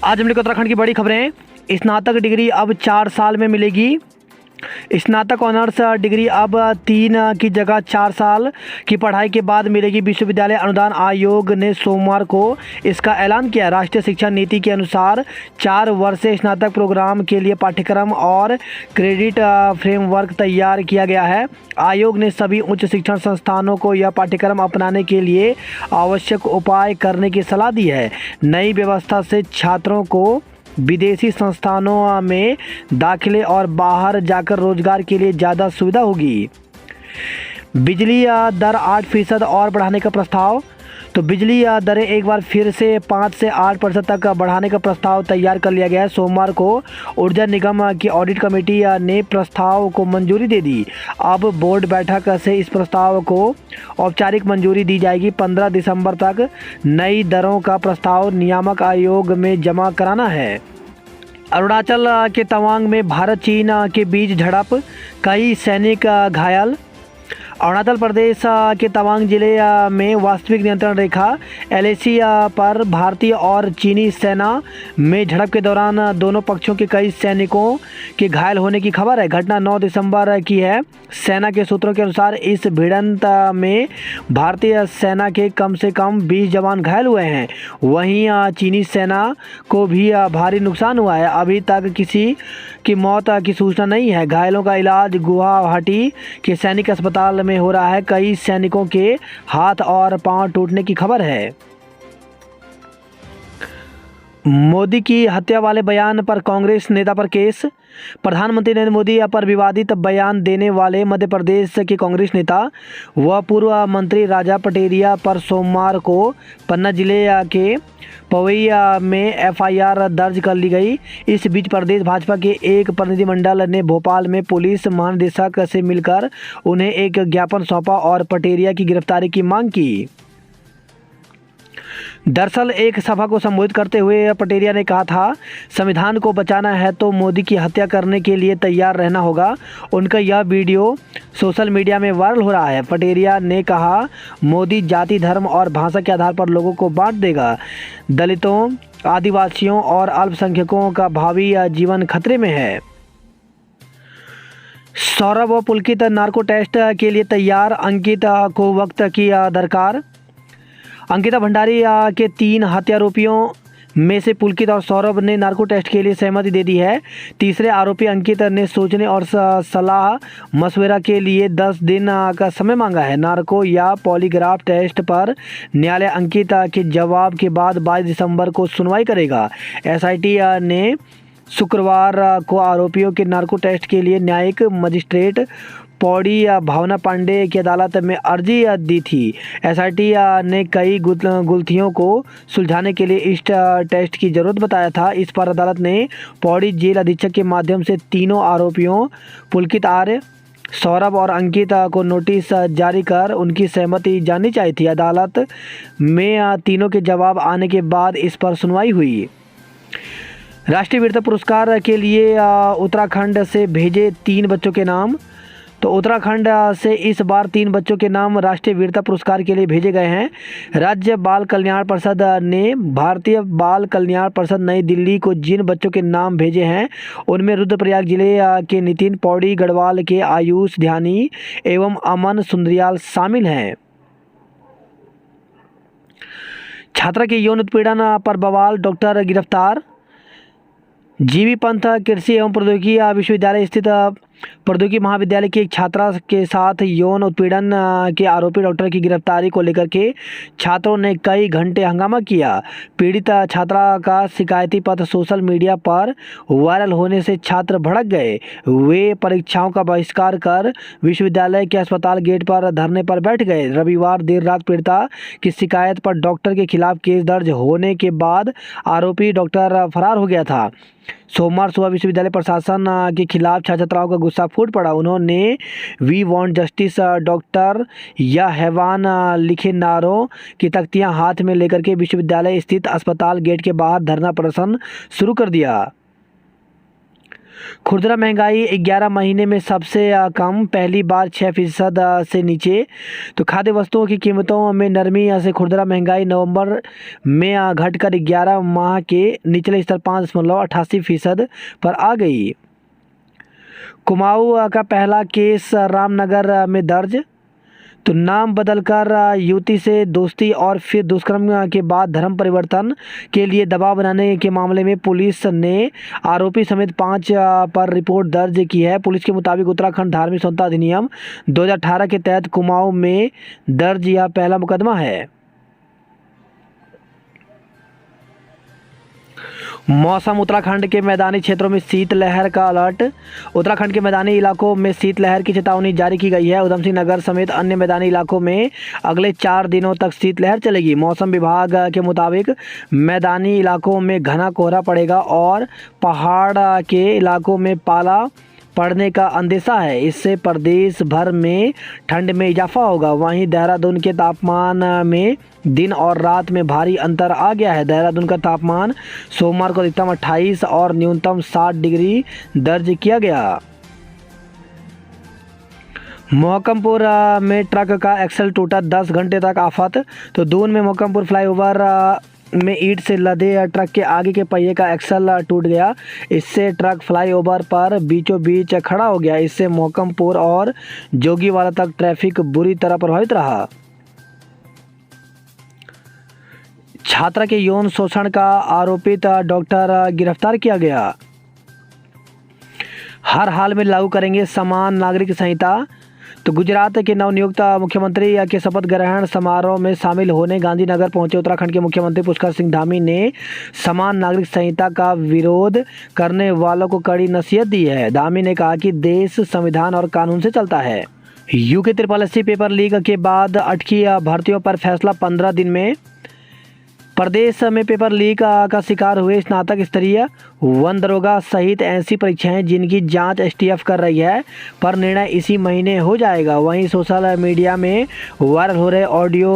आज हमने उत्तराखंड की बड़ी खबरें। स्नातक डिग्री अब 4 साल में मिलेगी। स्नातक ऑनर्स डिग्री अब 3 की जगह 4 साल की पढ़ाई के बाद मिलेगी। विश्वविद्यालय अनुदान आयोग ने सोमवार को इसका ऐलान किया। राष्ट्रीय शिक्षा नीति के अनुसार 4 वर्षीय स्नातक प्रोग्राम के लिए पाठ्यक्रम और क्रेडिट फ्रेमवर्क तैयार किया गया है। आयोग ने सभी उच्च शिक्षण संस्थानों को यह पाठ्यक्रम अपनाने के लिए आवश्यक उपाय करने की सलाह दी है। नई व्यवस्था से छात्रों को विदेशी संस्थानों में दाखिले और बाहर जाकर रोजगार के लिए ज़्यादा सुविधा होगी। बिजली दर 8% और बढ़ाने का प्रस्ताव। तो बिजली दरें एक बार फिर से 5 से 8% तक बढ़ाने का प्रस्ताव तैयार कर लिया गया है। सोमवार को ऊर्जा निगम की ऑडिट कमेटी ने प्रस्ताव को मंजूरी दे दी। अब बोर्ड बैठक से इस प्रस्ताव को औपचारिक मंजूरी दी जाएगी। 15 दिसंबर तक नई दरों का प्रस्ताव नियामक आयोग में जमा कराना है। अरुणाचल के तवांग में भारत चीन के बीच झड़प, कई सैनिक घायल। अरुणाचल प्रदेश के तवांग जिले में वास्तविक नियंत्रण रेखा LAC पर भारतीय और चीनी सेना में झड़प के दौरान दोनों पक्षों के कई सैनिकों के घायल होने की खबर है। घटना 9 दिसंबर की है। सेना के सूत्रों के अनुसार इस भिड़ंत में भारतीय सेना के कम से कम 20 जवान घायल हुए हैं। वहीं चीनी सेना को भी भारी नुकसान हुआ है। अभी तक किसी की मौत की सूचना नहीं है। घायलों का इलाज गुवाहाटी के सैनिक अस्पताल में हो रहा है। कई सैनिकों के हाथ और पांव टूटने की खबर है। मोदी की हत्या वाले बयान पर कांग्रेस नेता पर केस। प्रधानमंत्री नरेंद्र मोदी पर विवादित बयान देने वाले मध्य प्रदेश के कांग्रेस नेता व पूर्व मंत्री राजा पटेरिया पर सोमवार को पन्ना जिले के पवैया में FIR दर्ज कर ली गई। इस बीच प्रदेश भाजपा के एक प्रतिनिधिमंडल ने भोपाल में पुलिस महानिदेशक से मिलकर उन्हें एक ज्ञापन सौंपा और पटेरिया की गिरफ्तारी की मांग की। दरअसल एक सभा को संबोधित करते हुए पटेरिया ने कहा था, संविधान को बचाना है तो मोदी की हत्या करने के लिए तैयार रहना होगा। उनका यह वीडियो सोशल मीडिया में वायरल हो रहा है। पटेरिया ने कहा, मोदी जाति, धर्म और भाषा के आधार पर लोगों को बांट देगा। दलितों, आदिवासियों और अल्पसंख्यकों का भावी जीवन खतरे में है। सौरभ व पुलकित नार्को टेस्ट के लिए तैयार, अंकित को वक्त की दरकार। अंकिता भंडारी के 3 हत्यारोपियों में से पुलकित और सौरभ ने नार्को टेस्ट के लिए सहमति दे दी है। तीसरे आरोपी अंकित ने सोचने और सलाह मशवरा के लिए 10 दिन का समय मांगा है। नार्को या पॉलीग्राफ टेस्ट पर न्यायालय अंकित के जवाब के बाद 22 दिसंबर को सुनवाई करेगा। SIT ने शुक्रवार को आरोपियों के नार्को टेस्ट के लिए न्यायिक मजिस्ट्रेट पौड़ी भावना पांडे की अदालत में अर्जी दी थी। SIT ने कई गुत्थियों को सुलझाने के लिए इस टेस्ट की ज़रूरत बताया था। इस पर अदालत ने पौड़ी जेल अधीक्षक के माध्यम से तीनों आरोपियों पुलकित आर्य, सौरभ और अंकित को नोटिस जारी कर उनकी सहमति जाननी चाहिए थी। अदालत में तीनों के जवाब आने के बाद इस पर सुनवाई हुई। राष्ट्रीय वीरता पुरस्कार के लिए उत्तराखंड से भेजे 3 बच्चों के नाम। तो उत्तराखंड से इस बार 3 बच्चों के नाम राष्ट्रीय वीरता पुरस्कार के लिए भेजे गए हैं। राज्य बाल कल्याण परिषद ने भारतीय बाल कल्याण परिषद नई दिल्ली को जिन बच्चों के नाम भेजे हैं उनमें रुद्रप्रयाग जिले के नितिन, पौड़ी गढ़वाल के आयुष ध्यानी एवं अमन सुंदरियाल शामिल हैं। छात्रा के यौन उत्पीड़न पर बवाल, डॉक्टर गिरफ्तार। जीबी पंत कृषि एवं प्रौद्योगिकी विश्वविद्यालय स्थित प्रौद्योगिकी महाविद्यालय की एक छात्रा के साथ यौन उत्पीड़न के आरोपी डॉक्टर की गिरफ्तारी को लेकर के छात्रों ने कई घंटे हंगामा किया। पीड़ित छात्रा का शिकायती पत्र सोशल मीडिया पर वायरल होने से छात्र भड़क गए। वे परीक्षाओं का बहिष्कार कर विश्वविद्यालय के अस्पताल गेट पर धरने पर बैठ गए। रविवार देर रात पीड़िता की शिकायत पर डॉक्टर के खिलाफ केस दर्ज होने के बाद आरोपी डॉक्टर फरार हो गया था। सोमवार सुबह विश्वविद्यालय प्रशासन के खिलाफ छात्राओं का गुस्सा फूट पड़ा। उन्होंने वी वांट जस्टिस डॉक्टर या हैवान लिखे नारों की तख्तियां हाथ में लेकर के विश्वविद्यालय स्थित अस्पताल गेट के बाहर धरना प्रदर्शन शुरू कर दिया। खुदरा महंगाई 11 महीने में सबसे कम, पहली बार 6% से नीचे। तो खाद्य वस्तुओं की कीमतों में नरमी से खुदरा महंगाई नवंबर में घटकर 11 माह के निचले स्तर 5.88% पर आ गई। कुमाऊं का पहला केस रामनगर में दर्ज। तो नाम बदलकर युवती से दोस्ती और फिर दुष्कर्म के बाद धर्म परिवर्तन के लिए दबाव बनाने के मामले में पुलिस ने आरोपी समेत 5 पर रिपोर्ट दर्ज की है। पुलिस के मुताबिक उत्तराखंड धार्मिक संस्था अधिनियम 2018 के तहत कुमाऊं में दर्ज यह पहला मुकदमा है। मौसम, उत्तराखंड के मैदानी क्षेत्रों में शीतलहर का अलर्ट। उत्तराखंड के मैदानी इलाकों में शीतलहर की चेतावनी जारी की गई है। उधमसिंह नगर समेत अन्य मैदानी इलाकों में अगले 4 दिनों तक शीतलहर चलेगी। मौसम विभाग के मुताबिक मैदानी इलाकों में घना कोहरा पड़ेगा और पहाड़ के इलाकों में पाला पड़ने का अंदेशा है। इससे प्रदेश भर में ठंड में इजाफा होगा। वहीं देहरादून के तापमान में दिन और रात में भारी अंतर आ गया है। देहरादून का तापमान सोमवार को अधिकतम 28 और न्यूनतम 60 डिग्री दर्ज किया गया। मोहकमपुर में ट्रक का एक्सल टूटा, 10 घंटे तक आफत। तो दून में मोहकमपुर फ्लाईओवर में ईंट से लदे ट्रक के आगे के पहिए का एक्सल टूट गया। इससे ट्रक फ्लाईओवर पर बीचों बीच खड़ा हो गया। इससे मोहकमपुर और जोगीवाला तक ट्रैफिक बुरी तरह प्रभावित रहा। छात्रा के यौन शोषण का आरोपित डॉक्टर गिरफ्तार किया गया। हर हाल में लागू करेंगे समान नागरिक संहिता। तो गुजरात के नवनियुक्त मुख्यमंत्री के शपथ ग्रहण समारोह में शामिल होने गांधीनगर पहुंचे उत्तराखंड के मुख्यमंत्री पुष्कर सिंह धामी ने समान नागरिक संहिता का विरोध करने वालों को कड़ी नसीहत दी है। धामी ने कहा कि देश संविधान और कानून से चलता है। यूके SSC पेपर लीक के बाद अटकी भर्तियों पर फैसला 15 दिन में। प्रदेश में पेपर लीक का शिकार हुए स्नातक स्तरीय वन दरोगा सहित 80 परीक्षाएं जिनकी जांच STF कर रही है, पर निर्णय इसी महीने हो जाएगा। वहीं सोशल मीडिया में वायरल हो रहे ऑडियो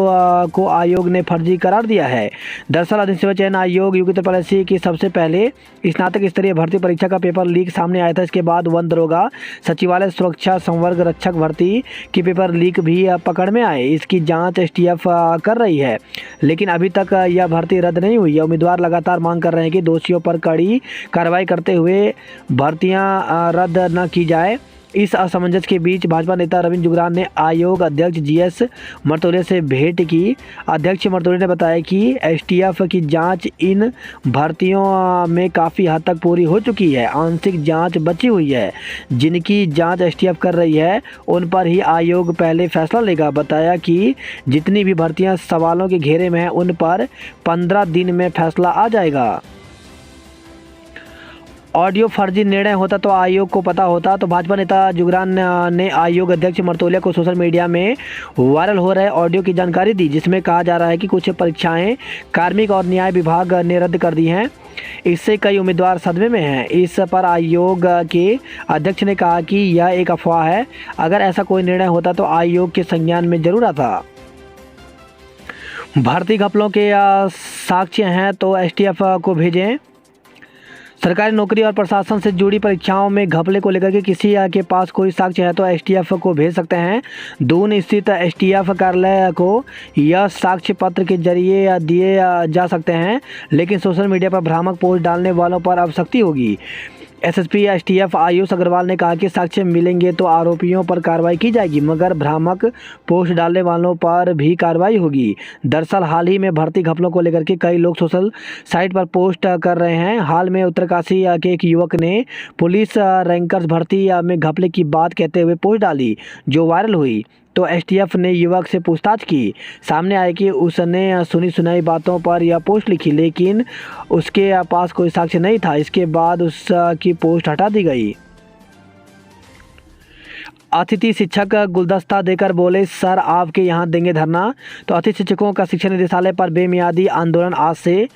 को आयोग ने फर्जी करार दिया है। दरअसल अधिसेवा चयन आयोग यूके SSC की सबसे पहले स्नातक स्तरीय भर्ती परीक्षा का पेपर लीक सामने आया था। इसके बाद वन दरोगा सचिवालय सुरक्षा संवर्ग रक्षक भर्ती की पेपर लीक भी पकड़ में आए। इसकी जाँच STF कर रही है, लेकिन अभी तक यह भर्ती रद्द नहीं हुई है। उम्मीदवार लगातार मांग कर रहे हैं कि दोषियों पर कड़ी कार्रवाई करते हुए भर्तियां रद्द न की जाए। इस असमंजस के बीच भाजपा नेता रविंद्र जुगरान ने आयोग अध्यक्ष GS मर्तोले से भेंट की। अध्यक्ष मर्तोले ने बताया कि STF की जांच इन भर्तियों में काफ़ी हद तक पूरी हो चुकी है। आंशिक जांच बची हुई है। जिनकी जांच STF कर रही है उन पर ही आयोग पहले फैसला लेगा। बताया कि जितनी भी भर्तियां सवालों के घेरे में हैं उन पर 15 दिन में फैसला आ जाएगा। ऑडियो फर्जी निर्णय होता तो आयोग को पता होता। तो भाजपा नेता जुगरान ने आयोग अध्यक्ष मर्तोलिया को सोशल मीडिया में वायरल हो रहे ऑडियो की जानकारी दी, जिसमें कहा जा रहा है कि कुछ परीक्षाएं कार्मिक और न्याय विभाग ने रद्द कर दी हैं। इससे कई उम्मीदवार सदमे में हैं। इस पर आयोग के अध्यक्ष ने कहा कि यह एक अफवाह है। अगर ऐसा कोई निर्णय होता तो आयोग के संज्ञान में जरूर आता। भर्ती घपलों के साक्ष्य हैं तो STF को भेजें। सरकारी नौकरी और प्रशासन से जुड़ी परीक्षाओं में घपले को लेकर के किसी के पास कोई साक्ष्य है तो STF को भेज सकते हैं। दून स्थित STF कार्यालय को यह साक्ष्य पत्र के जरिए दिए जा सकते हैं, लेकिन सोशल मीडिया पर भ्रामक पोस्ट डालने वालों पर अब सख्ती होगी। SSP STF आयुष अग्रवाल ने कहा कि साक्ष्य मिलेंगे तो आरोपियों पर कार्रवाई की जाएगी, मगर भ्रामक पोस्ट डालने वालों पर भी कार्रवाई होगी। दरअसल हाल ही में भर्ती घपलों को लेकर के कई लोग सोशल साइट पर पोस्ट कर रहे हैं। हाल में उत्तरकाशी के एक युवक ने पुलिस रैंकर्स भर्ती में घपले की बात कहते हुए पोस्ट डाली, जो वायरल हुई। तो STF ने युवक से पूछताछ की। सामने आया कि उसने सुनी सुनाई बातों पर यह पोस्ट लिखी, लेकिन उसके पास कोई साक्ष्य नहीं था। इसके बाद उसकी पोस्ट हटा दी गई। अतिथि शिक्षक गुलदस्ता देकर बोले, सर आपके यहाँ देंगे धरना। तो अतिथि शिक्षकों का शिक्षा निदेशालय पर बेमियादी आंदोलन आज से।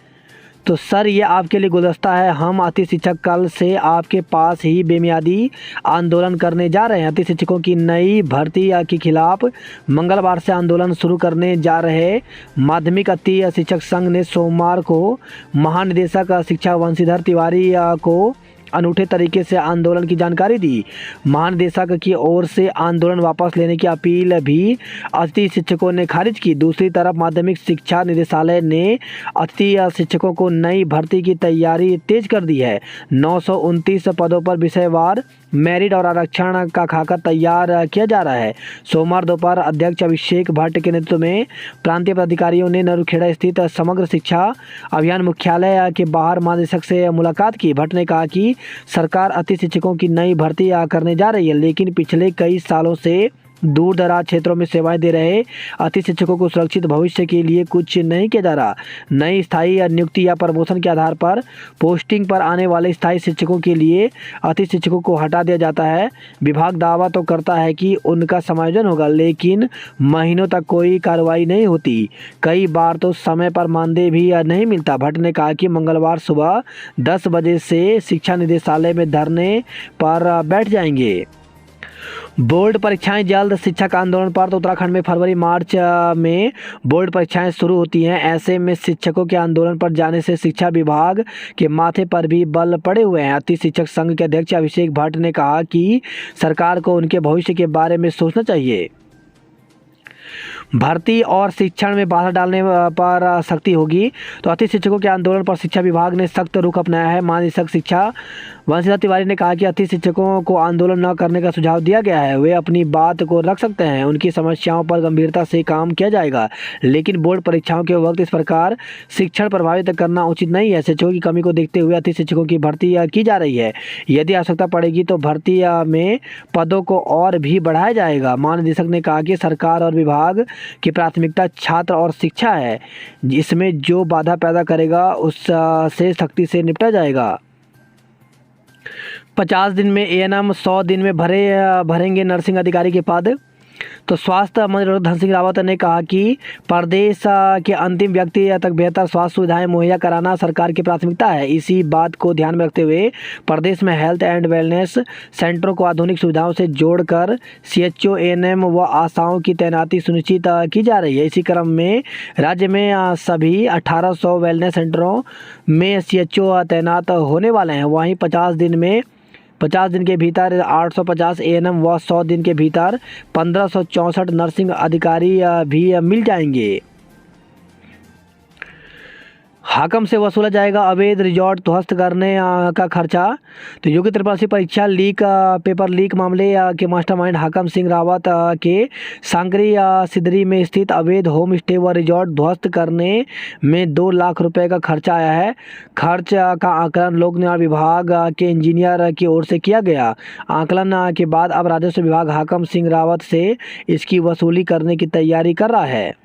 तो सर ये आपके लिए गुलदस्ता है। हम अतिथि शिक्षक कल से आपके पास ही बेमियादी आंदोलन करने जा रहे हैं। अतिथि शिक्षकों की नई भर्ती के खिलाफ मंगलवार से आंदोलन शुरू करने जा रहे माध्यमिक अतिथि शिक्षक संघ ने सोमवार को महानिदेशक शिक्षा वंशीधर तिवारी को अनूठे तरीके से आंदोलन की जानकारी दी। महानिदेशक की ओर से आंदोलन वापस लेने की अपील भी अतिथि शिक्षकों ने खारिज की। दूसरी तरफ माध्यमिक शिक्षा निदेशालय ने अतिथि शिक्षकों को नई भर्ती की तैयारी तेज कर दी है। 929 पदों पर विषयवार मेरिट और आरक्षण का खाका तैयार किया जा रहा है। सोमवार दोपहर अध्यक्ष अभिषेक भट्ट के नेतृत्व में प्रांतीय पदाधिकारियों ने नरुखेड़ा स्थित समग्र शिक्षा अभियान मुख्यालय के बाहर महानिदेशक से मुलाकात की। भट्ट ने कहा कि सरकार अतिथि शिक्षकों की नई भर्ती करने जा रही है, लेकिन पिछले कई सालों से दूर दराज क्षेत्रों में सेवाएं दे रहे अतिथि शिक्षकों को सुरक्षित भविष्य के लिए कुछ नहीं किया जा रहा। नई स्थायी नियुक्ति या प्रमोशन के आधार पर पोस्टिंग पर आने वाले स्थायी शिक्षकों के लिए अतिथि शिक्षकों को हटा दिया जाता है। विभाग दावा तो करता है कि उनका समायोजन होगा, लेकिन महीनों तक कोई कार्रवाई नहीं होती। कई बार तो समय पर मानदेय भी नहीं मिलता। भट्ट ने कहा कि मंगलवार सुबह 10 बजे से शिक्षा निदेशालय में धरने पर बैठ जाएंगे। बोर्ड परीक्षाएं जल्द। शिक्षक आंदोलन पर तो उत्तराखंड में फरवरी मार्च में बोर्ड परीक्षाएं शुरू होती हैं। ऐसे में शिक्षकों के आंदोलन पर जाने से शिक्षा विभाग के माथे पर भी बल पड़े हुए हैं। अतिथि शिक्षक संघ के अध्यक्ष अभिषेक भट्ट ने कहा कि सरकार को उनके भविष्य के बारे में सोचना चाहिए। भर्ती और शिक्षण में बाधा डालने पर सख्ती होगी। तो अतिथि शिक्षकों के आंदोलन पर शिक्षा विभाग ने सख्त रुख अपनाया है। महानिदेशक शिक्षा वंशिता तिवारी ने कहा कि अतिथि शिक्षकों को आंदोलन न करने का सुझाव दिया गया है। वे अपनी बात को रख सकते हैं। उनकी समस्याओं पर गंभीरता से काम किया जाएगा, लेकिन बोर्ड परीक्षाओं के वक्त इस प्रकार शिक्षण प्रभावित करना उचित नहीं है। शिक्षकों की कमी को देखते हुए अतिथि शिक्षकों की भर्ती की जा रही है। यदि आवश्यकता पड़ेगी तो भर्ती में पदों को और भी बढ़ाया जाएगा। महानिदेशक ने कहा कि सरकार और विभाग की प्राथमिकता छात्र और शिक्षा है। इसमें जो बाधा पैदा करेगा उससे सख्ती से निपटा जाएगा। 50 दिन में एएनएम, 100 दिन में भरेंगे नर्सिंग अधिकारी के पद। तो स्वास्थ्य मंत्री धन सिंह रावत ने कहा कि प्रदेश के अंतिम व्यक्ति तक बेहतर स्वास्थ्य सुविधाएं मुहैया कराना सरकार की प्राथमिकता है। इसी बात को ध्यान में रखते हुए प्रदेश में हेल्थ एंड वेलनेस सेंटरों को आधुनिक सुविधाओं से जोड़कर सीएचओ, एएनएम व आशाओं की तैनाती सुनिश्चित की जा रही है। इसी क्रम में राज्य में सभी 1800 वेलनेस सेंटरों में सीएचओ तैनात होने वाले हैं। वहीं 50 दिन के भीतर 850 एएनएम व 100 दिन के भीतर 1564 नर्सिंग अधिकारी भी मिल जाएंगे। हाकम से वसूला जाएगा अवैध रिजॉर्ट ध्वस्त करने का खर्चा। तो योगी त्रिपाठी परीक्षा लीक पेपर लीक मामले के मास्टरमाइंड हाकम सिंह रावत के सांकरी सिदरी में स्थित अवैध होम स्टे व रिजॉर्ट ध्वस्त करने में 2 लाख रुपए का खर्चा आया है। खर्च का आकलन लोक निर्माण विभाग के इंजीनियर की ओर से किया गया। आकलन के बाद अब राजस्व विभाग हाकम सिंह रावत से इसकी वसूली करने की तैयारी कर रहा है।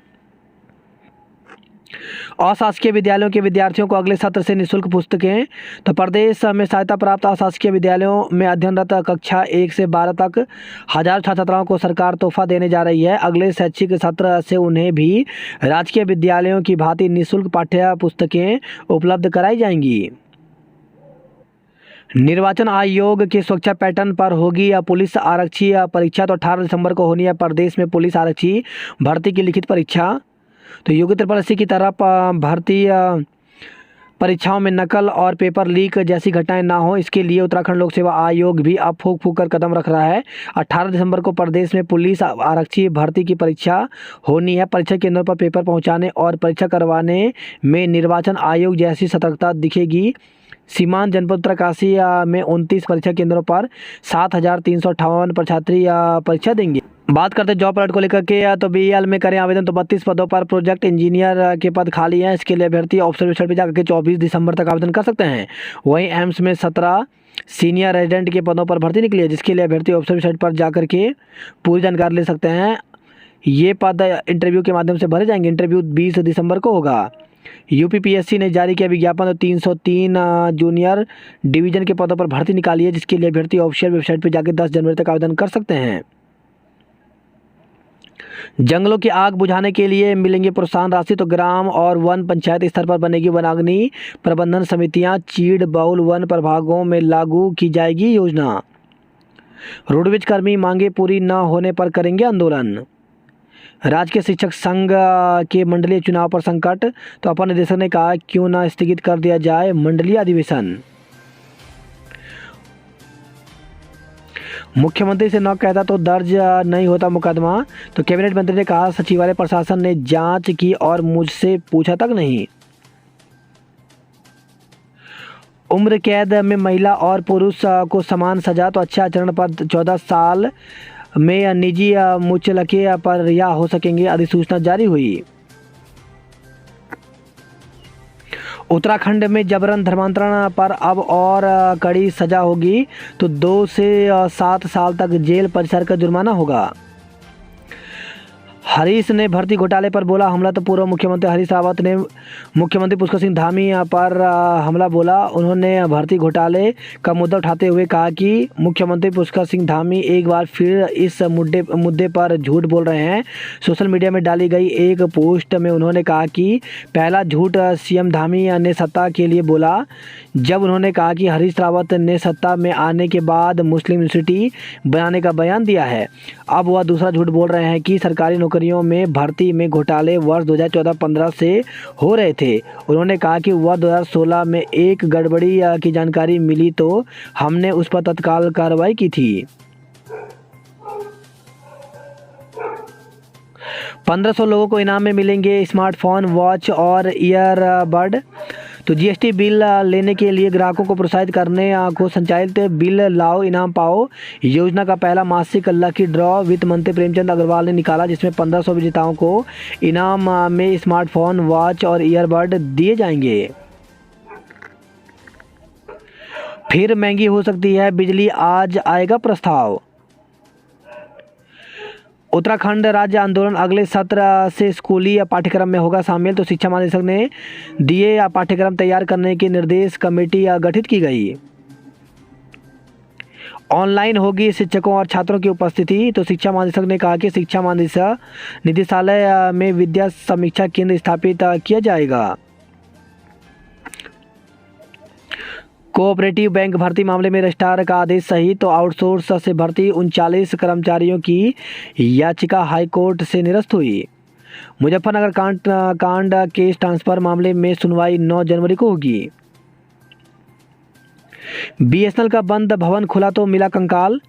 अशासकीय विद्यालयों के विद्यार्थियों को अगले सत्र से निःशुल्क पुस्तकें। तो प्रदेश में सहायता प्राप्त अशासकीय विद्यालयों में अध्ययनरत कक्षा 1 से 12 तक 1000 छात्र छात्राओं को सरकार तोहफा देने जा रही है। अगले शैक्षिक सत्र से उन्हें भी राजकीय विद्यालयों की भांति निःशुल्क पाठ्य पुस्तकें उपलब्ध कराई जाएंगी। निर्वाचन आयोग के सुरक्षा पैटर्न पर होगी पुलिस आरक्षी परीक्षा। तो 18 दिसंबर को होनी है प्रदेश में पुलिस आरक्षी भर्ती की लिखित परीक्षा। तो योगी त्रिपाठी की तरफ भर्ती परीक्षाओं में नकल और पेपर लीक जैसी घटनाएं ना हो, इसके लिए उत्तराखंड लोक सेवा आयोग भी अब फूंक फूंक कर कदम रख रहा है। 18 दिसंबर को प्रदेश में पुलिस आरक्षी भर्ती की परीक्षा होनी है। परीक्षा केंद्रों पर पेपर पहुंचाने और परीक्षा करवाने में निर्वाचन आयोग जैसी सतर्कता दिखेगी। सीमांत जनपद उत्तरकाशी में 29 परीक्षा केंद्रों पर 7358 परीक्षार्थी परीक्षा देंगे। बात करते हैं जॉब अलर्ट को लेकर के। तो बीएल में करें आवेदन। तो 32 पदों पर प्रोजेक्ट इंजीनियर के पद खाली हैं। इसके लिए अभ्यर्थी ऑफिशियल वेबसाइट पर जाकर के 24 दिसंबर तक आवेदन कर सकते हैं। वहीं एम्स में 17 सीनियर रेजिडेंट के पदों पर भर्ती निकली है, जिसके लिए अभ्यर्थी ऑफिशियल वेबसाइट पर जाकर के पूरी जानकारी ले सकते हैं। ये पद इंटरव्यू के माध्यम से भरे जाएंगे। इंटरव्यू 20 दिसंबर को होगा। यूपीपीएससी ने जारी किया विज्ञापन। तो 303 जूनियर डिवीजन के पदों पर भर्ती निकाली है, जिसके लिए अभ्यर्थी ऑफिशियल वेबसाइट पर जाकर 10 जनवरी तक आवेदन कर सकते हैं। जंगलों की आग बुझाने के लिए मिलेंगे प्रोत्साहन राशि। तो ग्राम और वन पंचायत स्तर पर बनेगी वनाग्नि प्रबंधन समितियां। चीड़ बहुल वन प्रभागों में लागू की जाएगी योजना। रोडवेज कर्मी मांगे पूरी न होने पर करेंगे आंदोलन। राज्य के शिक्षक संघ के मंडलीय चुनाव पर संकट। तो अपर निदेशक ने कहा क्यों न स्थगित कर दिया जाए मंडलीय अधिवेशन। मुख्यमंत्री से न कहता तो दर्ज नहीं होता मुकदमा। तो कैबिनेट मंत्री ने कहा सचिवालय प्रशासन ने जांच की और मुझसे पूछा तक नहीं। उम्र कैद में महिला और पुरुष को समान सजा तो अच्छे आचरण पर 14 साल में निजी मुचलके पर रिहा हो सकेंगे, अधिसूचना जारी हुई। उत्तराखंड में जबरन धर्मांतरण पर अब और कड़ी सजा होगी, तो 2 से 7 साल तक जेल परिसर का जुर्माना होगा। हरीश ने भर्ती घोटाले पर बोला हमला। तो पूर्व मुख्यमंत्री हरीश रावत ने मुख्यमंत्री पुष्कर सिंह धामी पर हमला बोला। उन्होंने भर्ती घोटाले का मुद्दा उठाते हुए कहा कि मुख्यमंत्री पुष्कर सिंह धामी एक बार फिर इस मुद्दे पर झूठ बोल रहे हैं। सोशल मीडिया में डाली गई एक पोस्ट में उन्होंने कहा कि पहला झूठ सीएम धामी ने सत्ता के लिए बोला, जब उन्होंने कहा कि हरीश रावत ने सत्ता में आने के बाद मुस्लिम यूनिवर्सिटी बनाने का बयान दिया है। अब वह दूसरा झूठ बोल रहे हैं कि सरकारी नौकरियों में भर्ती में घोटाले वर्ष 2014-15 से हो रहे थे। उन्होंने कहा कि वर्ष 2016 में एक गड़बड़ी की जानकारी मिली तो हमने उस पर तत्काल कार्रवाई की थी। 1500 लोगों को इनाम में मिलेंगे स्मार्टफोन, वॉच और ईयरबड। तो जीएसटी बिल लेने के लिए ग्राहकों को प्रोत्साहित करने को संचालित बिल लाओ इनाम पाओ योजना का पहला मासिक लकी ड्रॉ वित्त मंत्री प्रेमचंद अग्रवाल ने निकाला, जिसमें 1500 विजेताओं को इनाम में स्मार्टफोन, वॉच और ईयरबड दिए जाएंगे। फिर महंगी हो सकती है बिजली, आज आएगा प्रस्ताव। उत्तराखंड राज्य आंदोलन अगले सत्र से स्कूली पाठ्यक्रम में होगा शामिल। तो शिक्षा महानिदेशक ने दिए पाठ्यक्रम तैयार करने के निर्देश, कमेटी गठित की गई। ऑनलाइन होगी शिक्षकों और छात्रों की उपस्थिति। तो शिक्षा महानिदेशक ने कहा कि शिक्षा निदेशालय में विद्या समीक्षा केंद्र स्थापित किया जाएगा। कोऑपरेटिव बैंक भर्ती मामले में रजिस्ट्रार का आदेश सही। तो आउटसोर्स से भर्ती 39 कर्मचारियों की याचिका हाईकोर्ट से निरस्त हुई। मुजफ्फरनगर कांड केस ट्रांसफर मामले में सुनवाई 9 जनवरी को होगी। बीएसएनएल का बंद भवन खुला तो मिला कंकाल।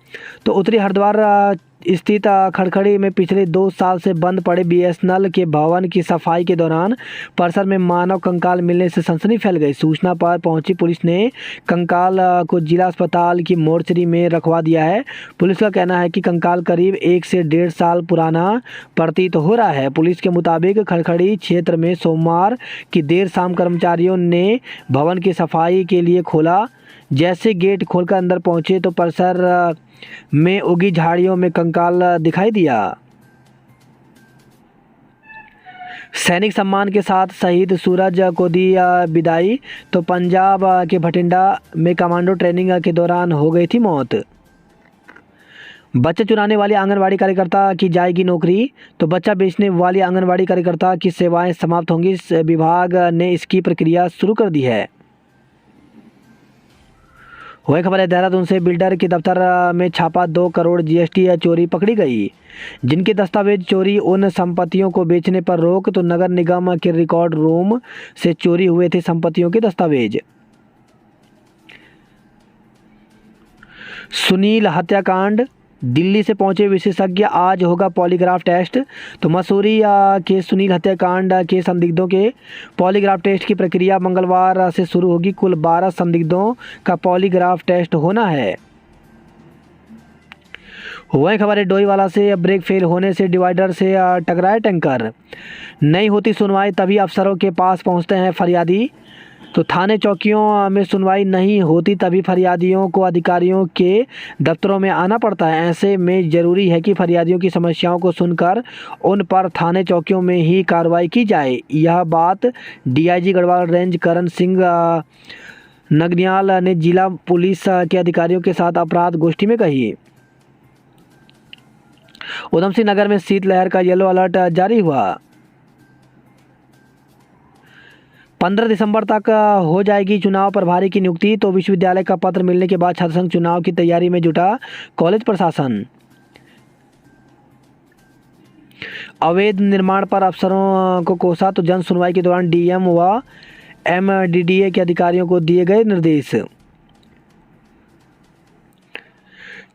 तो उत्तरी हरिद्वार स्थित खड़खड़ी में पिछले 2 साल से बंद पड़े बीएसएनएल के भवन की सफाई के दौरान परिसर में मानव कंकाल मिलने से सनसनी फैल गई। सूचना पर पहुंची पुलिस ने कंकाल को जिला अस्पताल की मोर्चरी में रखवा दिया है। पुलिस का कहना है कि कंकाल करीब 1 से 1.5 साल पुराना प्रतीत हो रहा है। पुलिस के मुताबिक खड़खड़ी क्षेत्र में सोमवार की देर शाम कर्मचारियों ने भवन की सफाई के लिए खोला। जैसे गेट खोलकर अंदर पहुंचे तो परिसर में उगी झाड़ियों में कंकाल दिखाई दिया। सैनिक सम्मान के साथ शहीद सूरज को दी विदाई। तो पंजाब के भटिंडा में कमांडो ट्रेनिंग के दौरान हो गई थी मौत। बच्चा चुराने वाली आंगनवाड़ी कार्यकर्ता की जाएगी नौकरी। तो बच्चा बेचने वाली आंगनवाड़ी कार्यकर्ता की सेवाएं समाप्त होंगी। विभाग ने इसकी प्रक्रिया शुरू कर दी है। वही खबर है देहरादून से बिल्डर के दफ्तर में छापा, 2 करोड़ जीएसटी चोरी पकड़ी गई। जिनके दस्तावेज चोरी, उन संपत्तियों को बेचने पर रोक। तो नगर निगम के रिकॉर्ड रूम से चोरी हुए थे संपत्तियों के दस्तावेज। सुनील हत्याकांड, दिल्ली से पहुंचे विशेषज्ञ, आज होगा पॉलीग्राफ टेस्ट। तो मसूरी के सुनील हत्याकांड के संदिग्धों के पॉलीग्राफ टेस्ट की प्रक्रिया मंगलवार से शुरू होगी। कुल 12 संदिग्धों का पॉलीग्राफ टेस्ट होना है। वही खबर है डोईवाला से, ब्रेक फेल होने से डिवाइडर से टकराए टैंकर। नहीं होती सुनवाई तभी अफसरों के पास पहुंचते हैं फरियादी। तो थाने चौकियों में सुनवाई नहीं होती तभी फरियादियों को अधिकारियों के दफ्तरों में आना पड़ता है। ऐसे में ज़रूरी है कि फरियादियों की समस्याओं को सुनकर उन पर थाने चौकियों में ही कार्रवाई की जाए। यह बात डीआईजी गढ़वाल रेंज करण सिंह नगनियाल ने जिला पुलिस के अधिकारियों के साथ अपराध गोष्ठी में कही। उधम सिंह नगर में शीतलहर का येलो अलर्ट जारी हुआ। 15 दिसंबर तक हो जाएगी चुनाव प्रभारी की नियुक्ति। तो विश्वविद्यालय का पत्र मिलने के बाद छात्रसंघ चुनाव की तैयारी में जुटा कॉलेज प्रशासन। अवैध निर्माण पर अफसरों को कोसा। तो जन सुनवाई के दौरान डीएम व एमडीडीए के अधिकारियों को दिए गए निर्देश।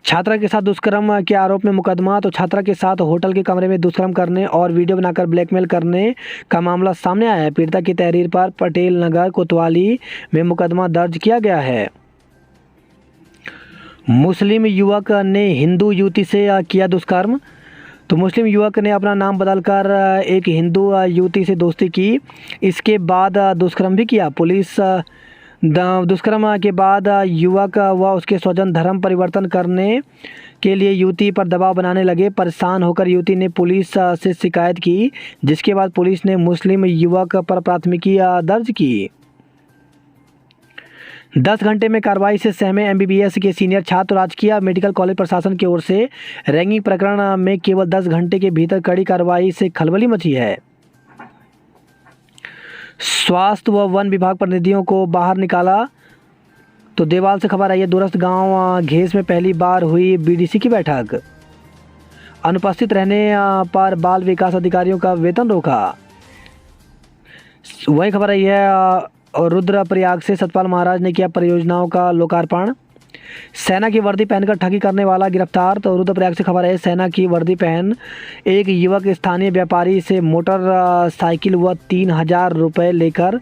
छात्रा के साथ दुष्कर्म के आरोप में मुकदमा। तो छात्रा के साथ होटल के कमरे में दुष्कर्म करने और वीडियो बनाकर ब्लैकमेल करने का मामला सामने आया है। पीड़िता की तहरीर पर पटेल नगर कोतवाली में मुकदमा दर्ज किया गया है। मुस्लिम युवक ने हिंदू युवती से किया दुष्कर्म। तो मुस्लिम युवक ने अपना नाम बदलकर एक हिंदू युवती से दोस्ती की, इसके बाद दुष्कर्म भी किया। पुलिस दुष्कर्म के बाद युवक व उसके स्वजन धर्म परिवर्तन करने के लिए युवती पर दबाव बनाने लगे। परेशान होकर युवती ने पुलिस से शिकायत की, जिसके बाद पुलिस ने मुस्लिम युवक पर प्राथमिकी दर्ज की। 10 घंटे में कार्रवाई से सहमे एमबीबीएस के सीनियर छात्र। राजकीय मेडिकल कॉलेज प्रशासन की ओर से रैंगिंग प्रकरण में केवल 10 घंटे के भीतर कड़ी कार्रवाई से खलबली मची है। स्वास्थ्य व वन विभाग प्रतिनिधियों को बाहर निकाला। तो देवाल से खबर आई है, दूरस्थ गांव घेस में पहली बार हुई बीडीसी की बैठक। अनुपस्थित रहने पर बाल विकास अधिकारियों का वेतन रोका। वही खबर आई है, और रुद्रप्रयाग से सतपाल महाराज ने किया परियोजनाओं का लोकार्पण। सेना की वर्दी पहनकर ठगी करने वाला गिरफ्तार। तो रुद्रप्रयाग से खबर है, सेना की वर्दी पहन एक युवक स्थानीय व्यापारी से मोटर साइकिल व 3000 रुपये लेकर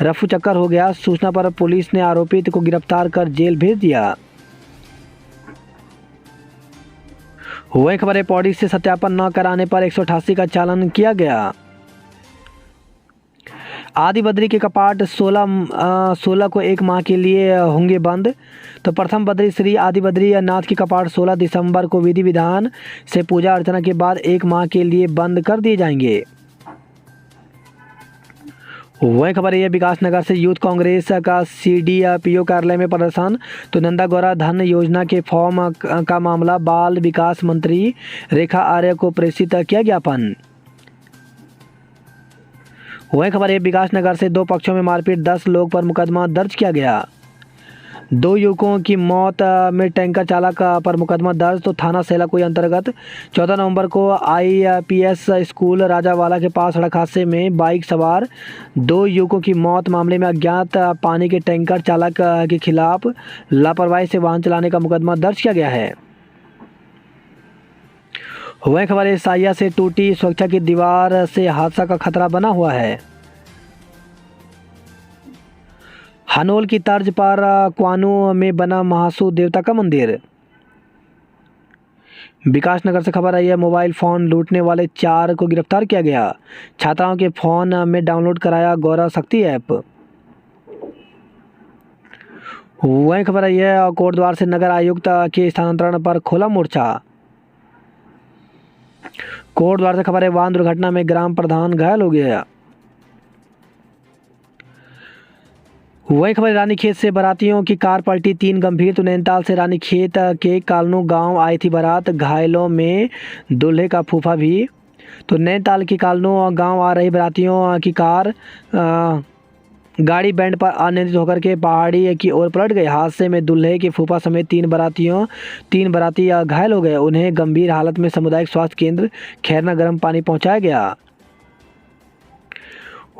रफू चक्कर हो गया। सूचना पर पुलिस ने आरोपित को गिरफ्तार कर जेल भेज दिया। वही खबर है, पौड़ी से सत्यापन न कराने पर 188 का चालान किया गया। आदि बद्री के कपाट 16 को 1 माह के लिए होंगे बंद। तो प्रथम बद्री श्री आदि बद्री नाथ के कपाट 16 दिसंबर को विधि विधान से पूजा अर्चना के बाद 1 माह के लिए बंद कर दिए जाएंगे। वही खबर है, विकासनगर से यूथ कांग्रेस का सीडीपीओ कार्यालय में प्रदर्शन। तो नंदा गौरा धन योजना के फॉर्म का मामला बाल विकास मंत्री रेखा आर्य को प्रेषित किया ज्ञापन। वही खबर है, विकासनगर से 2 पक्षों में मारपीट, 10 लोग पर मुकदमा दर्ज किया गया। 2 युवकों की मौत में टैंकर चालक पर मुकदमा दर्ज। तो थाना सेलाकुई अंतर्गत 14 नवंबर को आईपीएस स्कूल राजावाला के पास सड़क हादसे में बाइक सवार 2 युवकों की मौत मामले में अज्ञात पानी के टैंकर चालक के खिलाफ लापरवाही से वाहन चलाने का मुकदमा दर्ज किया गया है। वही खबर है, साहिया से टूटी सुरक्षा की दीवार से हादसा का खतरा बना हुआ है। हनोल की तर्ज पर क्वानो में बना महासू देवता का मंदिर। विकासनगर से खबर आई है, मोबाइल फ़ोन लूटने वाले 4 को गिरफ्तार किया गया। छात्राओं के फ़ोन में डाउनलोड कराया गौरा शक्ति ऐप। वही खबर आई है, कोटद्वार से नगर आयुक्त के स्थानांतरण पर खोला मोर्चा। कोटद्वार से खबर है, वाहन दुर्घटना में ग्राम प्रधान घायल हो गया। वही खबर, रानीखेत से बारातियों की कार पलटी, 3 गंभीर। तो नैनीताल से रानीखेत के कालनू गांव आई थी बारात, घायलों में दूल्हे का फूफा भी। तो नैनीताल की कालनू गांव आ रही बारातियों की कार गाड़ी बैंड पर अनियंत्रित होकर के पहाड़ी की ओर पलट गई। हादसे में दूल्हे के फूफा समेत 3 बाराती घायल हो गए। उन्हें गंभीर हालत में सामुदायिक स्वास्थ्य केंद्र खैरना गर्म पानी पहुंचाया गया।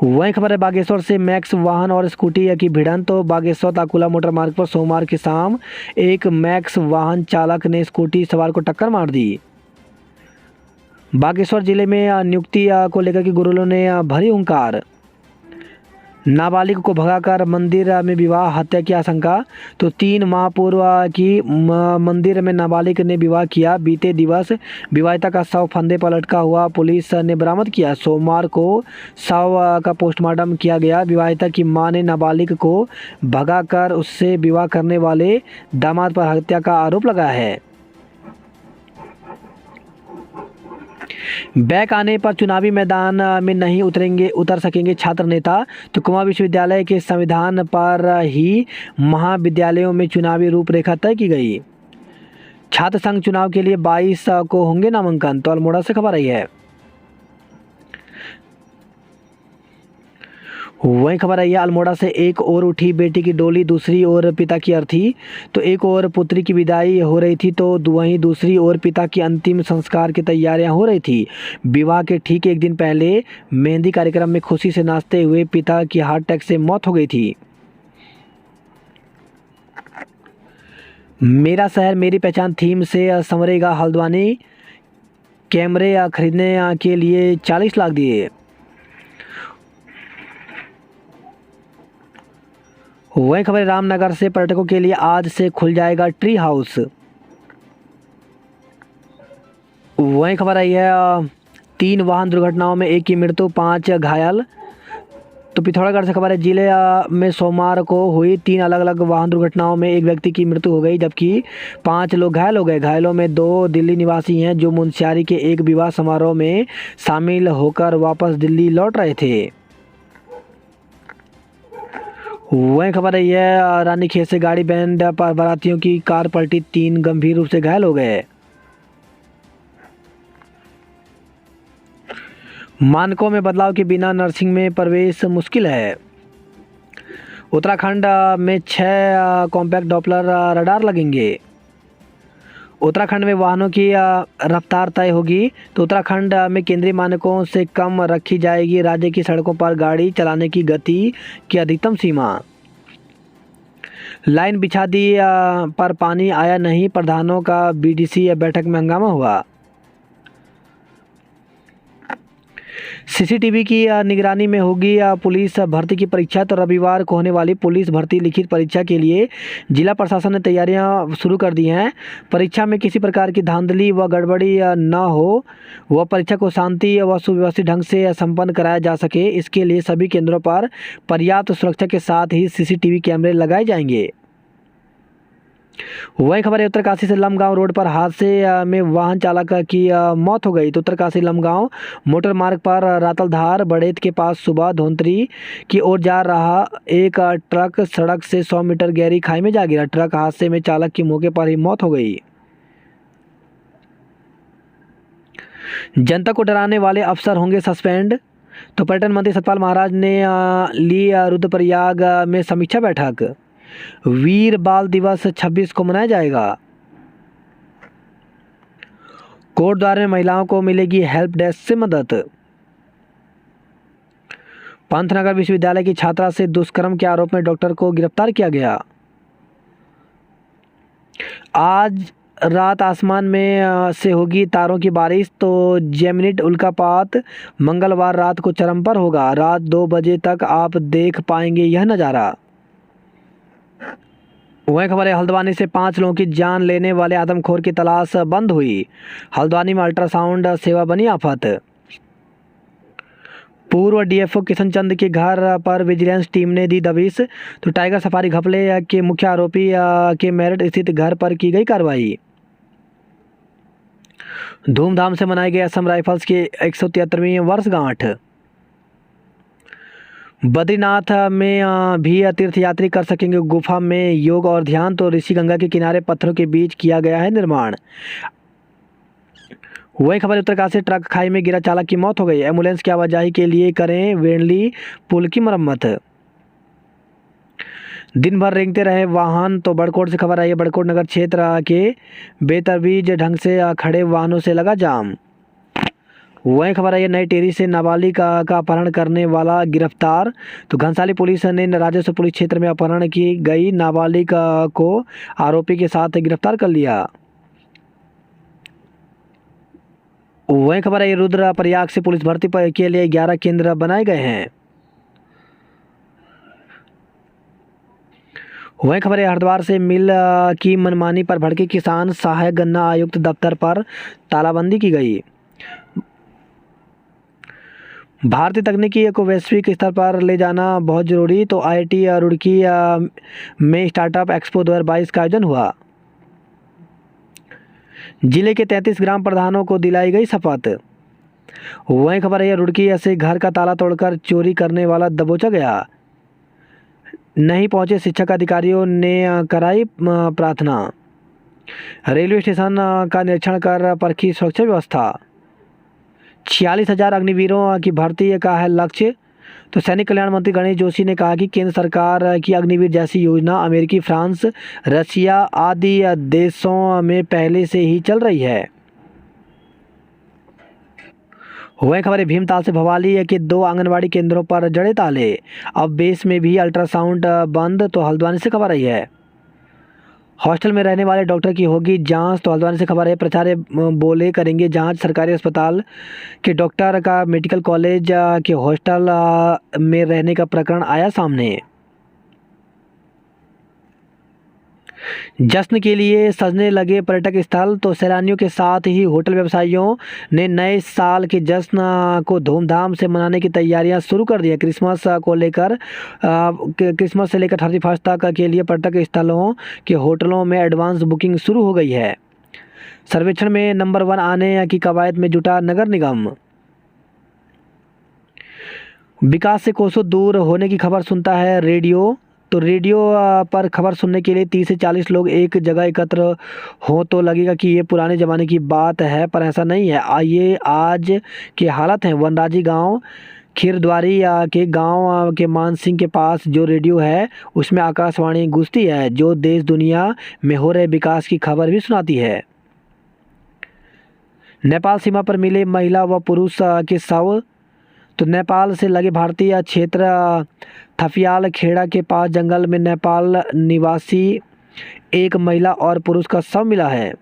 वही खबर है, बागेश्वर से मैक्स वाहन और स्कूटी की भिड़ंत। तो बागेश्वर ताकुला मोटर मार्ग पर सोमवार की शाम एक मैक्स वाहन चालक ने स्कूटी सवार को टक्कर मार दी। बागेश्वर जिले में नियुक्ति को लेकर के गुरुओं ने भरी हुंकार। नाबालिग को भगाकर मंदिर में विवाह हत्या की आशंका। तो 3 माह पूर्व की मंदिर में नाबालिग ने विवाह किया। बीते दिवस विवाहिता का शव फंदे पर लटका हुआ पुलिस ने बरामद किया। सोमवार को शव का पोस्टमार्टम किया गया। विवाहिता की मां ने नाबालिग को भगाकर उससे विवाह करने वाले दामाद पर हत्या का आरोप लगाया है। बैक आने पर चुनावी मैदान में नहीं उतर सकेंगे छात्र नेता। तो कुमाऊं विश्वविद्यालय के संविधान पर ही महाविद्यालयों में चुनावी रूपरेखा तय की गई। छात्र संघ चुनाव के लिए 22 को होंगे नामांकन। तो अल्मोड़ा से खबर आई है। वही खबर आई है, अल्मोड़ा से एक ओर उठी बेटी की डोली, दूसरी ओर पिता की अर्थी। तो एक ओर पुत्री की विदाई हो रही थी, तो वहीं दूसरी ओर पिता की अंतिम संस्कार की तैयारियां हो रही थी। विवाह के ठीक एक दिन पहले मेहंदी कार्यक्रम में खुशी से नाचते हुए पिता की हार्ट अटैक से मौत हो गई थी। मेरा शहर मेरी पहचान थीम से संवरेगा हल्द्वानी, कैमरे खरीदने के लिए 40 लाख दिए। वही खबर है, रामनगर से पर्यटकों के लिए आज से खुल जाएगा ट्री हाउस। वही खबर आई है, 3 वाहन दुर्घटनाओं में 1 की मृत्यु, 5 घायल। तो पिथौरागढ़ से खबर है, जिले में सोमवार को हुई 3 अलग अलग वाहन दुर्घटनाओं में 1 व्यक्ति की मृत्यु हो गई, जबकि 5 लोग घायल हो गए। घायलों में 2 दिल्ली निवासी हैं जो मुनस्यारी के एक विवाह समारोह में शामिल होकर वापस दिल्ली लौट रहे थे। वही खबर है, यह रानीखेत से गाड़ी बैंड पर बारातियों की कार पलटी, 3 गंभीर रूप से घायल हो गए। मानकों में बदलाव के बिना नर्सिंग में प्रवेश मुश्किल है। उत्तराखंड में 6 कॉम्पैक्ट डॉपलर रडार लगेंगे। उत्तराखंड में वाहनों की रफ्तार तय होगी, तो उत्तराखंड में केंद्रीय मानकों से कम रखी जाएगी राज्य की सड़कों पर गाड़ी चलाने की गति की अधिकतम सीमा। लाइन बिछा दी पर पानी आया नहीं, प्रधानों का बीडीसी बैठक में हंगामा हुआ। सीसीटीवी की निगरानी में होगी पुलिस भर्ती की परीक्षा, तो रविवार को होने वाली पुलिस भर्ती लिखित परीक्षा के लिए जिला प्रशासन ने तैयारियां शुरू कर दी हैं। परीक्षा में किसी प्रकार की धांधली व गड़बड़ी न हो, वह परीक्षा को शांति व सुव्यवस्थित ढंग से संपन्न कराया जा सके, इसके लिए सभी केंद्रों पर पर्याप्त सुरक्षा के साथ ही सीसीटीवी कैमरे लगाए जाएंगे। वही खबर है, उत्तरकाशी से लमगांव रोड पर हादसे में वाहन चालक की मौत हो गई। तो उत्तरकाशी लमगांव मोटर मार्ग पर रातलधार बड़ेत के पास सुबह धोंतरी की ओर जा रहा एक ट्रक सड़क से 100 मीटर गहरी खाई में जा गिरा। ट्रक हादसे में चालक की मौके पर ही मौत हो गई। जनता को डराने वाले अफसर होंगे सस्पेंड। तो पर्यटन मंत्री सतपाल महाराज ने ली रुद्रप्रयाग में समीक्षा बैठक। वीर बाल दिवस 26 को मनाया जाएगा। कोटद्वार में महिलाओं को मिलेगी हेल्प डेस्क से मदद। पंतनगर विश्वविद्यालय की छात्रा से दुष्कर्म के आरोप में डॉक्टर को गिरफ्तार किया गया। आज रात आसमान में से होगी तारों की बारिश, तो जेमिनिट उल्कापात मंगलवार रात को चरम पर होगा। रात 2 बजे तक आप देख पाएंगे यह नज़ारा। वही खबर है, हल्द्वानी से 5 लोगों की जान लेने वाले आदमखोर की तलाश बंद हुई। हल्द्वानी में अल्ट्रासाउंड सेवा बनी आफत। पूर्व डीएफओ किशन चंद के घर पर विजिलेंस टीम ने दी दबिश। तो टाइगर सफारी घपले के मुख्य आरोपी के मेरठ स्थित घर पर की गई कार्रवाई। धूमधाम से मनाई गई असम राइफल्स की 173वीं वर्षगांठ। बद्रीनाथ में भी तीर्थयात्री कर सकेंगे गुफा में योग और ध्यान। तो ऋषि गंगा के किनारे पत्थरों के बीच किया गया है निर्माण। वही खबर, उत्तरकाशी से ट्रक खाई में गिरा, चालक की मौत हो गई। एम्बुलेंस की आवाजाही के लिए करें वेणली पुल की मरम्मत। दिन भर रेंगते रहे वाहन। तो बड़कोट से खबर आई है, बड़कोट नगर क्षेत्र के बेतरतीब ढंग से खड़े वाहनों से लगा जाम। वही खबर आई है, नई टेहरी से नाबालिग का अपहरण करने वाला गिरफ्तार। तो घनसाली पुलिस ने राजस्व पुलिस क्षेत्र में अपहरण की गई नाबालिग को आरोपी के साथ गिरफ्तार कर लिया। वही खबर है, रुद्रप्रयाग से पुलिस भर्ती के लिए 11 केंद्र बनाए गए हैं। वही खबर है, हरिद्वार से मिल की मनमानी पर भड़के किसान, सहायक गन्ना आयुक्त दफ्तर पर तालाबंदी की गई। भारतीय तकनीकी को वैश्विक स्तर पर ले जाना बहुत ज़रूरी। तो आईआईटी रुड़की में स्टार्टअप एक्सपो 2022 का आयोजन हुआ। जिले के 33 ग्राम प्रधानों को दिलाई गई शपथ। वही खबर है, रुड़की से घर का ताला तोड़कर चोरी करने वाला दबोचा गया। नहीं पहुंचे शिक्षक अधिकारियों ने कराई प्रार्थना। रेलवे स्टेशन का निरीक्षण कर परखी सुरक्षा व्यवस्था। 46,000 अग्निवीरों की भर्ती का है लक्ष्य। तो सैनिक कल्याण मंत्री गणेश जोशी ने कहा कि केंद्र सरकार की अग्निवीर जैसी योजना अमेरिकी, फ्रांस, रशिया आदि देशों में पहले से ही चल रही है। वही खबर है, भीमताल से भवाली के 2 आंगनबाड़ी केंद्रों पर जड़े ताले। अब बेस में भी अल्ट्रासाउंड बंद। तो हल्द्वानी से खबर आई है, हॉस्टल में रहने वाले डॉक्टर की होगी जांच। तो हल्द्वानी से खबर है, प्राचार्य बोले करेंगे जांच। सरकारी अस्पताल के डॉक्टर का मेडिकल कॉलेज के हॉस्टल में रहने का प्रकरण आया सामने। जश्न के लिए सजने लगे पर्यटक स्थल। तो सैलानियों के साथ ही होटल व्यवसायियों ने नए साल के जश्न को धूमधाम से मनाने की तैयारियां शुरू कर दी है। क्रिसमस को लेकर क्रिसमस से लेकर 31 तक के लिए पर्यटक स्थलों के होटलों में एडवांस बुकिंग शुरू हो गई है। सर्वेक्षण में नंबर 1 आने की कवायद में जुटा नगर निगम। विकास से कोसों दूर होने की खबर सुनता है रेडियो। तो रेडियो पर खबर सुनने के लिए 30 से 40 लोग एक जगह एकत्र हों तो लगेगा कि ये पुराने ज़माने की बात है, पर ऐसा नहीं है। ये आज के हालत हैं। वनराजी गांव खीरद्वारी के गांव के मान सिंह के पास जो रेडियो है उसमें आकाशवाणी गूंजती है, जो देश दुनिया में हो रहे विकास की खबर भी सुनाती है। नेपाल सीमा पर मिले महिला व पुरुष के शव। तो नेपाल से लगे भारतीय क्षेत्र थफियाल खेड़ा के पास जंगल में नेपाल निवासी एक महिला और पुरुष का शव मिला है।